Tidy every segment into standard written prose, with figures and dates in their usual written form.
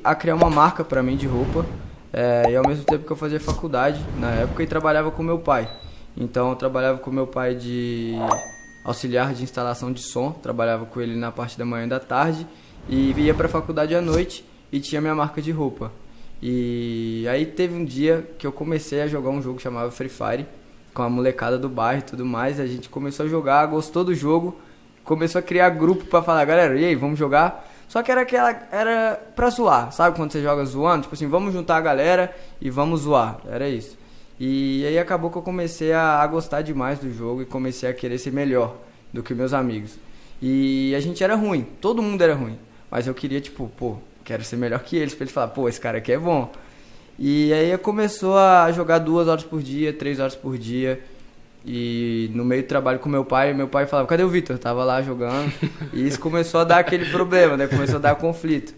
a criar uma marca pra mim de roupa, e ao mesmo tempo que eu fazia faculdade na época e trabalhava com meu pai. Então eu trabalhava com meu pai de auxiliar de instalação de som, trabalhava com ele na parte da manhã e da tarde e ia pra faculdade à noite e tinha minha marca de roupa. E aí teve um dia que eu comecei a jogar um jogo chamado Free Fire com a molecada do bairro e tudo mais. A gente começou a jogar, gostou do jogo, começou a criar grupo pra falar, galera, e aí, vamos jogar? Só que era pra zoar, sabe quando você joga zoando? Tipo assim, vamos juntar a galera e vamos zoar, era isso. E aí acabou que eu comecei a gostar demais do jogo e comecei a querer ser melhor do que meus amigos. E a gente era ruim, todo mundo era ruim, mas eu queria tipo, pô, quero ser melhor que eles, pra eles falarem, pô, esse cara aqui é bom. E aí começou a jogar 2 horas por dia, 3 horas por dia. E no meio do trabalho com meu pai falava, cadê o Vitor? Tava lá jogando. E isso começou a dar aquele problema, né? Começou a dar conflito.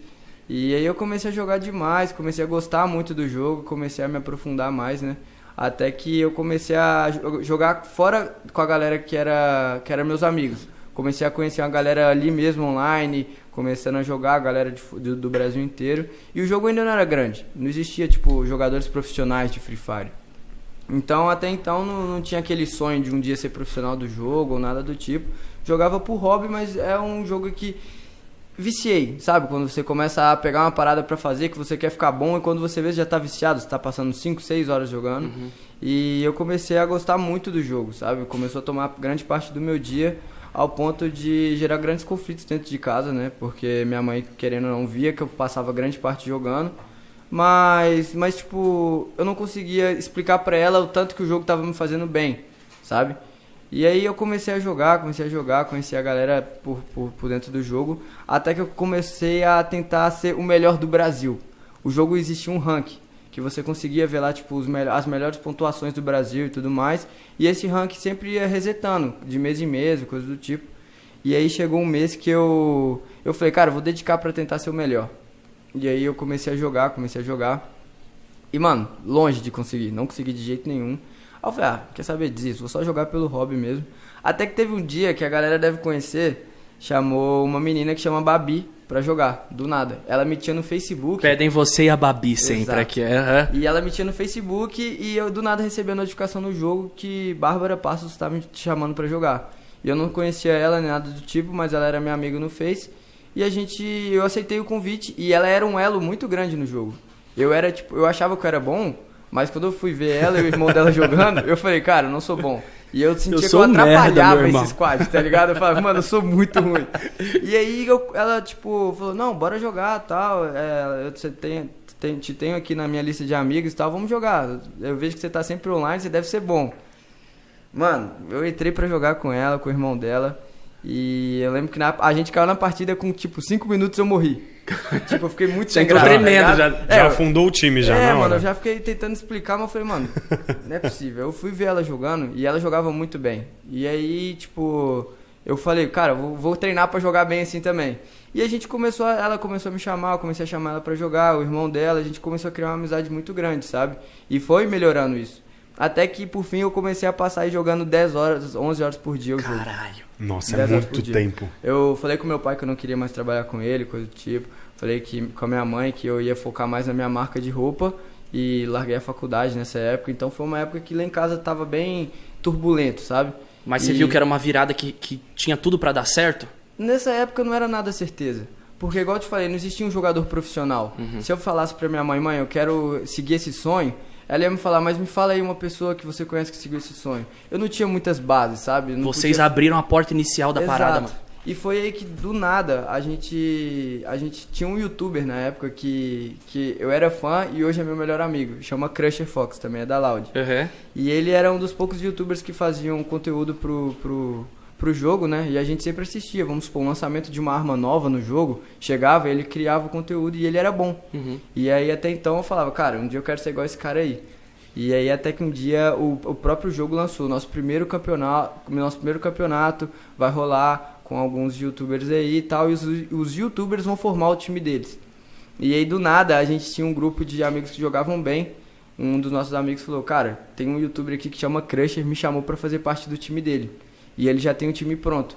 E aí eu comecei a jogar demais, comecei a gostar muito do jogo, comecei a me aprofundar mais, né? Até que eu comecei a jogar fora com a galera que era meus amigos. Comecei a conhecer uma galera ali mesmo online, começando a jogar a galera do Brasil inteiro. E o jogo ainda não era grande, não existia tipo jogadores profissionais de Free Fire. Então até então não tinha aquele sonho de um dia ser profissional do jogo ou nada do tipo. Jogava por hobby, mas é um jogo que viciei, sabe? Quando você começa a pegar uma parada pra fazer que você quer ficar bom e quando você vê já tá viciado, você tá passando 5, 6 horas jogando. E eu comecei a gostar muito do jogo, sabe? Começou a tomar grande parte do meu dia ao ponto de gerar grandes conflitos dentro de casa, né? Porque minha mãe, querendo ou não, via que eu passava grande parte jogando. Mas tipo, eu não conseguia explicar pra ela o tanto que o jogo tava me fazendo bem, sabe? E aí eu comecei a jogar, conheci a galera por dentro do jogo, até que eu comecei a tentar ser o melhor do Brasil. O jogo existia um ranking, que você conseguia ver lá, tipo, as melhores pontuações do Brasil e tudo mais, e esse ranking sempre ia resetando, de mês em mês, coisa do tipo. E aí chegou um mês que eu falei, cara, eu vou dedicar pra tentar ser o melhor. E aí eu comecei a jogar. E, mano, longe de conseguir, não consegui de jeito nenhum. Aí eu falei, quer saber disso? Vou só jogar pelo hobby mesmo. Até que teve um dia que a galera deve conhecer, chamou uma menina que chama Babi pra jogar, do nada. Ela me tinha no Facebook. Pedem você e a Babi sempre aqui. E ela me tinha no Facebook e eu do nada recebi a notificação no jogo que Bárbara Passos estava me chamando pra jogar. E eu não conhecia ela nem nada do tipo, mas ela era minha amiga no Face. E eu aceitei o convite e ela era um elo muito grande no jogo. Eu achava que eu era bom, mas quando eu fui ver ela e o irmão dela jogando, eu falei, cara, eu não sou bom. E eu sentia que eu atrapalhava esse squad, tá ligado? Eu falava, mano, eu sou muito ruim. E aí ela, tipo, falou, não, bora jogar, tal, te tenho aqui na minha lista de amigos e tal, vamos jogar. Eu vejo que você tá sempre online, você deve ser bom. Mano, eu entrei pra jogar com ela, com o irmão dela. E eu lembro que a gente caiu na partida com, tipo, 5 minutos eu morri. Tipo, eu fiquei muito sem graça. Tremendo, já afundou o time já, né? Mano, eu já fiquei tentando explicar, mas eu falei, mano, não é possível. Eu fui ver ela jogando e ela jogava muito bem. E aí, tipo, eu falei, cara, vou treinar pra jogar bem assim também. E a gente ela começou a me chamar, eu comecei a chamar ela pra jogar, o irmão dela, a gente começou a criar uma amizade muito grande, sabe? E foi melhorando isso. Até que, por fim, eu comecei a passar jogando 10 horas, 11 horas por dia o jogo. Caralho. Nossa, é muito tempo. Eu falei com meu pai que eu não queria mais trabalhar com ele, coisa do tipo. Falei com a minha mãe que eu ia focar mais na minha marca de roupa e larguei a faculdade nessa época. Então foi uma época que lá em casa tava bem turbulento, sabe? Mas você viu que era uma virada que tinha tudo pra dar certo? Nessa época não era nada certeza. Porque, igual eu te falei, não existia um jogador profissional. Se eu falasse pra minha mãe, eu quero seguir esse sonho, ela ia me falar, mas me fala aí uma pessoa que você conhece que seguiu esse sonho. Eu não tinha muitas bases, sabe? Vocês abriram a porta inicial da parada, mano. E foi aí que, do nada, a gente tinha um youtuber na época que eu era fã e hoje é meu melhor amigo. Chama Crusher Fox, também é da Loud. E ele era um dos poucos youtubers que faziam conteúdo pro jogo, né? E a gente sempre assistia. Vamos supor, um lançamento de uma arma nova no jogo, chegava, ele criava o conteúdo e ele era bom. E aí até então eu falava, cara, um dia eu quero ser igual esse cara aí. E aí até que um dia o próprio jogo lançou nosso primeiro campeonato vai rolar com alguns youtubers aí e tal, e os youtubers vão formar o time deles. E aí do nada a gente tinha um grupo de amigos que jogavam bem. Um dos nossos amigos falou, cara, tem um youtuber aqui que chama Crusher, me chamou pra fazer parte do time dele. E ele já tem o time pronto.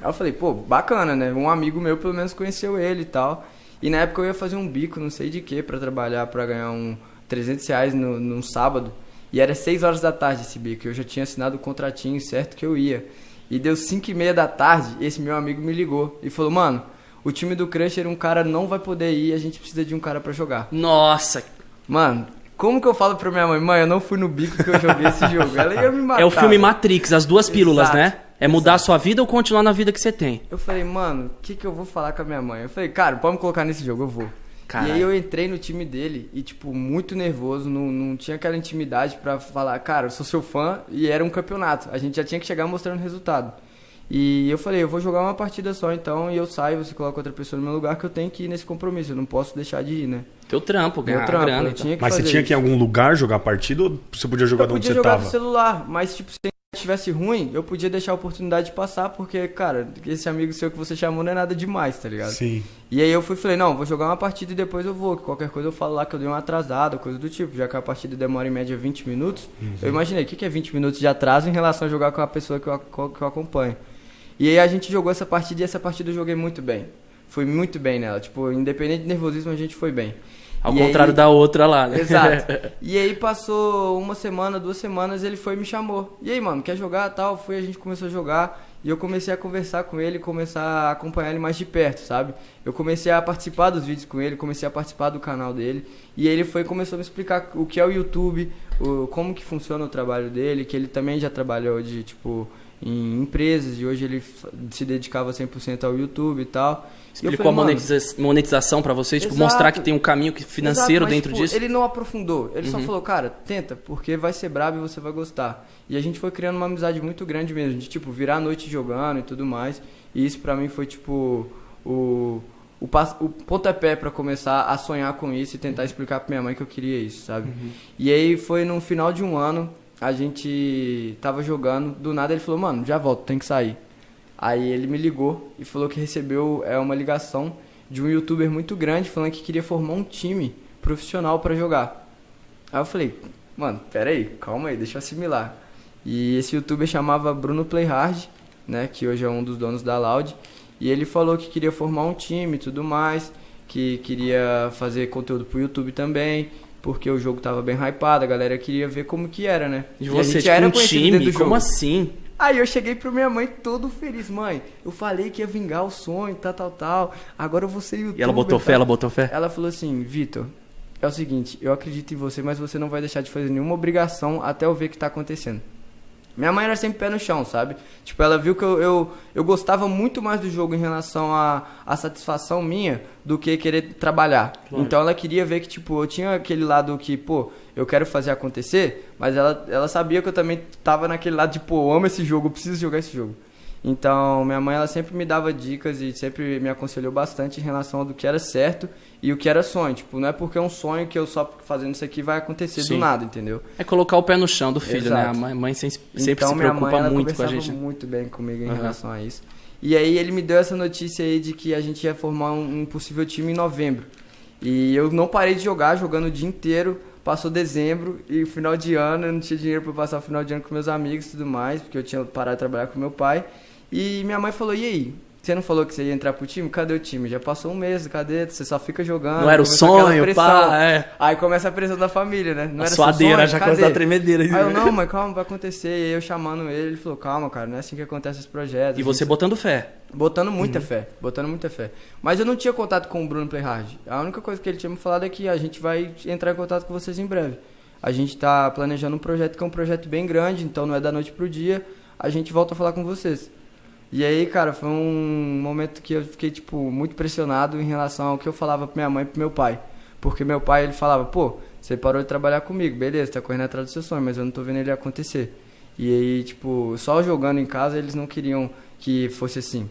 Aí eu falei, pô, bacana, né? Um amigo meu pelo menos conheceu ele e tal. E na época eu ia fazer um bico, não sei de que, pra trabalhar, pra ganhar R$300 num sábado. E era 6 horas da tarde esse bico. Eu já tinha assinado o contratinho certo que eu ia. E deu 5h30 da tarde, esse meu amigo me ligou e falou, mano, o time do Crusher, um cara não vai poder ir, a gente precisa de um cara pra jogar. Nossa! Mano, como que eu falo pra minha mãe, mãe, eu não fui no bico que eu joguei esse jogo? Ela ia me matar. É o filme Matrix, as duas pílulas, Exato, né? É mudar a sua vida ou continuar na vida que você tem. Eu falei, mano, o que eu vou falar com a minha mãe? Eu falei, cara, pode me colocar nesse jogo, eu vou. Caralho. E aí eu entrei no time dele e, tipo, muito nervoso, não tinha aquela intimidade pra falar, cara, eu sou seu fã, e era um campeonato. A gente já tinha que chegar mostrando resultado. E eu falei, eu vou jogar uma partida só então, e eu saio, você coloca outra pessoa no meu lugar, que eu tenho que ir nesse compromisso, eu não posso deixar de ir, né? Teu trampo, ganhar Meu trampo, grana. eu tinha que Mas fazer você tinha isso. que ir em algum lugar jogar partida ou você podia jogar de onde você tava? Eu podia jogar no celular, mas tipo, se estivesse ruim, eu podia deixar a oportunidade de passar, porque, cara, esse amigo seu que você chamou não é nada demais, tá ligado? Sim. E aí eu falei, não, vou jogar uma partida e depois eu vou, que qualquer coisa eu falo lá que eu dei uma atrasada, coisa do tipo, já que a partida demora em média 20 minutos, eu imaginei, o que é 20 minutos de atraso em relação a jogar com a pessoa que eu acompanho? E aí a gente jogou essa partida e essa partida eu joguei muito bem. Fui muito bem nela, tipo, independente de nervosismo a gente foi bem. Ao contrário da outra lá, né? Exato. E aí passou 1 semana, 2 semanas, ele foi e me chamou. E aí, mano, quer jogar tal? A gente começou a jogar e eu comecei a conversar com ele, começar a acompanhar ele mais de perto, sabe? Eu comecei a participar dos vídeos com ele, comecei a participar do canal dele. E ele começou a me explicar o que é o YouTube, como que funciona o trabalho dele, que ele também já trabalhou de, tipo, em empresas e hoje ele se dedicava 100% ao YouTube e tal. Explicou a monetização pra vocês, tipo, mostrar que tem um caminho financeiro dentro disso? Ele não aprofundou, ele só falou, cara, tenta, porque vai ser brabo e você vai gostar. E a gente foi criando uma amizade muito grande mesmo, de tipo, virar a noite jogando e tudo mais. E isso pra mim foi tipo o pontapé pra começar a sonhar com isso e tentar explicar pra minha mãe que eu queria isso, sabe? E aí foi no final de um ano, a gente tava jogando, do nada ele falou, mano, já volto, tem que sair. Aí ele me ligou e falou que recebeu uma ligação de um youtuber muito grande falando que queria formar um time profissional pra jogar. Aí eu falei, mano, pera aí, calma aí, deixa eu assimilar. E esse youtuber chamava Bruno Playhard, né, que hoje é um dos donos da Loud, e ele falou que queria formar um time e tudo mais, que queria fazer conteúdo pro YouTube também, porque o jogo tava bem hypado, a galera queria ver como que era, né? E você, tipo, um time? Como assim? Aí eu cheguei pra minha mãe todo feliz, mãe, eu falei que ia vingar o sonho, tal, agora eu vou ser youtuber. E ela botou fé, ela botou fé? Ela falou assim, Vitor, é o seguinte, eu acredito em você, mas você não vai deixar de fazer nenhuma obrigação até eu ver o que tá acontecendo. Minha mãe era sempre pé no chão, sabe? Tipo, ela viu que eu gostava muito mais do jogo em relação à satisfação minha do que querer trabalhar. Claro. Então ela queria ver que, tipo, eu tinha aquele lado que, pô, eu quero fazer acontecer, mas ela sabia que eu também tava naquele lado de, pô, eu amo esse jogo, eu preciso jogar esse jogo. Então, minha mãe, ela sempre me dava dicas e sempre me aconselhou bastante em relação ao do que era certo e o que era sonho. Tipo, não é porque é um sonho que eu só fazendo isso aqui vai acontecer do nada, entendeu? É colocar o pé no chão do filho, Exato. né? A mãe sempre então, se preocupa minha mãe, muito com a gente. Muito bem comigo em relação a isso. E aí ele me deu essa notícia aí de que a gente ia formar um possível time em novembro. E eu não parei de jogar, jogando o dia inteiro. Passou dezembro e final de ano, eu não tinha dinheiro para passar o final de ano com meus amigos e tudo mais, porque eu tinha parado de trabalhar com meu pai. E minha mãe falou, e aí? Você não falou que você ia entrar pro time? Cadê o time? Já passou um mês, cadê? Você só fica jogando. Não era o sonho, pá, Aí começa a pressão da família, né? Não a era suadeira, sonho, já começa a tremedeira. Aí eu, não, mas calma, vai acontecer. E aí eu chamando ele falou, calma, cara, não é assim que acontece esse projeto. E você botando fé? Botando muita fé. Mas eu não tinha contato com o Bruno Playhard. A única coisa que ele tinha me falado é que a gente vai entrar em contato com vocês em breve. A gente tá planejando um projeto que é um projeto bem grande, então não é da noite pro dia. A gente volta a falar com vocês. E aí, cara, foi um momento que eu fiquei, tipo, muito pressionado em relação ao que eu falava pra minha mãe e pro meu pai. Porque meu pai, ele falava, pô, você parou de trabalhar comigo, beleza, tá correndo atrás do seu sonho, mas eu não tô vendo ele acontecer. E aí, tipo, só jogando em casa, eles não queriam que fosse assim.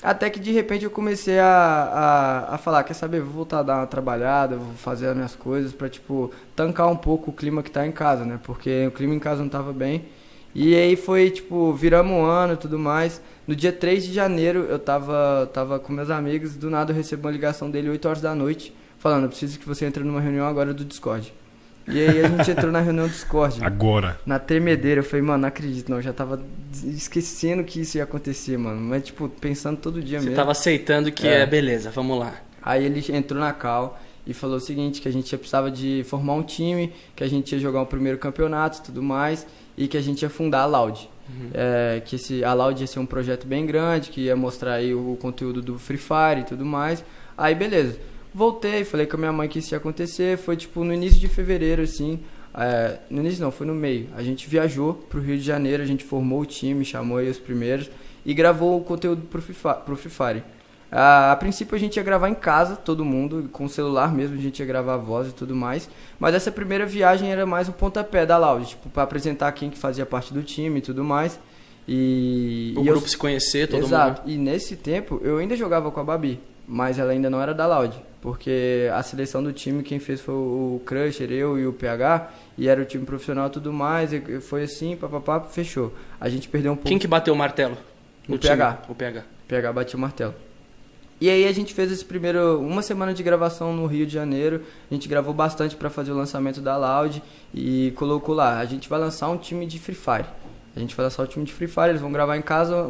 Até que, de repente, eu comecei a falar, quer saber, vou voltar a dar uma trabalhada, vou fazer as minhas coisas pra, tipo, tancar um pouco o clima que tá em casa, né? Porque o clima em casa não tava bem. E aí foi, tipo, viramos um ano e tudo mais. No dia 3 de janeiro, eu tava com meus amigos, do nada eu recebo uma ligação dele 8 horas da noite, falando, eu preciso que você entre numa reunião agora do Discord. E aí a gente entrou na reunião do Discord. Agora? Na tremedeira, eu falei, mano, não acredito, não, eu já tava esquecendo que isso ia acontecer, mano. Mas, tipo, pensando todo dia mesmo. Você tava aceitando que beleza, vamos lá. Aí ele entrou na Cal e falou o seguinte, que a gente precisava de formar um time, que a gente ia jogar o primeiro campeonato e tudo mais, e que a gente ia fundar a Loud. Que a Loud ia ser um projeto bem grande, que ia mostrar aí o conteúdo do Free Fire e tudo mais. Aí beleza, voltei, falei com a minha mãe que isso ia acontecer, foi tipo no início de fevereiro, assim, no início não, foi no meio. A gente viajou pro Rio de Janeiro, a gente formou o time, chamou aí os primeiros e gravou o conteúdo pro Free Fire. A princípio a gente ia gravar em casa, todo mundo, com o celular mesmo, a gente ia gravar a voz e tudo mais. Mas essa primeira viagem era mais o pontapé da Loud, tipo, pra apresentar quem que fazia parte do time e tudo mais. O grupo se conhecer, todo mundo. Exato, e nesse tempo eu ainda jogava com a Babi, mas ela ainda não era da Loud. Porque a seleção do time, quem fez foi o Crusher, eu e o PH, e era o time profissional e tudo mais, e foi assim, papapá, fechou. A gente perdeu um pouco. Quem que bateu o martelo? O PH. O PH. O PH bateu o martelo. E aí a gente fez uma semana de gravação no Rio de Janeiro, a gente gravou bastante para fazer o lançamento da Loud e colocou lá, a gente vai lançar um time de Free Fire. A gente vai lançar o time de Free Fire, eles vão gravar em casa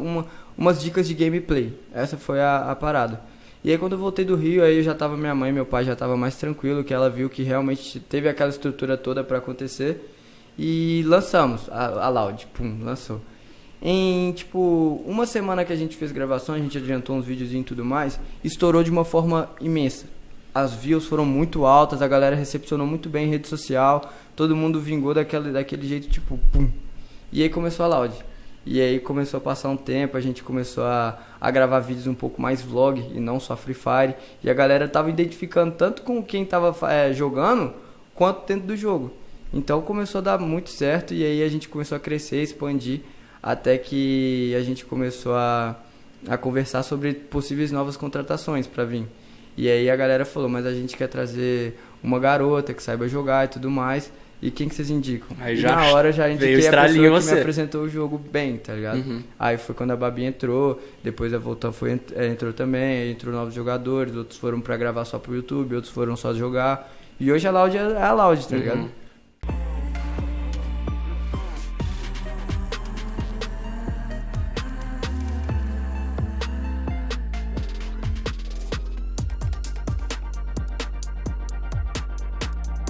umas dicas de gameplay. Essa foi a parada. E aí quando eu voltei do Rio, aí já tava minha mãe e meu pai já tava mais tranquilo, que ela viu que realmente teve aquela estrutura toda para acontecer. E lançamos a Loud, lançou. Em, tipo, uma semana que a gente fez gravação, a gente adiantou uns videozinhos e tudo mais, estourou de uma forma imensa. As views foram muito altas, a galera recepcionou muito bem em rede social, todo mundo vingou daquele jeito, tipo, pum. E aí começou a Loud. E aí começou a passar um tempo, a gente começou a gravar vídeos um pouco mais vlog e não só Free Fire. E a galera tava identificando tanto com quem tava jogando, quanto dentro do jogo. Então começou a dar muito certo e aí a gente começou a crescer, expandir. Até que a gente começou a conversar sobre possíveis novas contratações para vir. E aí a galera falou, mas a gente quer trazer uma garota que saiba jogar e tudo mais. E quem que vocês indicam? Aí e na hora já indiquei a pessoa que me apresentou o jogo bem, tá ligado? Uhum. Aí foi quando a Babi entrou, depois a Voltan entrou também, entrou novos jogadores, outros foram pra gravar só pro YouTube, outros foram só jogar. E hoje a Loud é a Loud, tá ligado?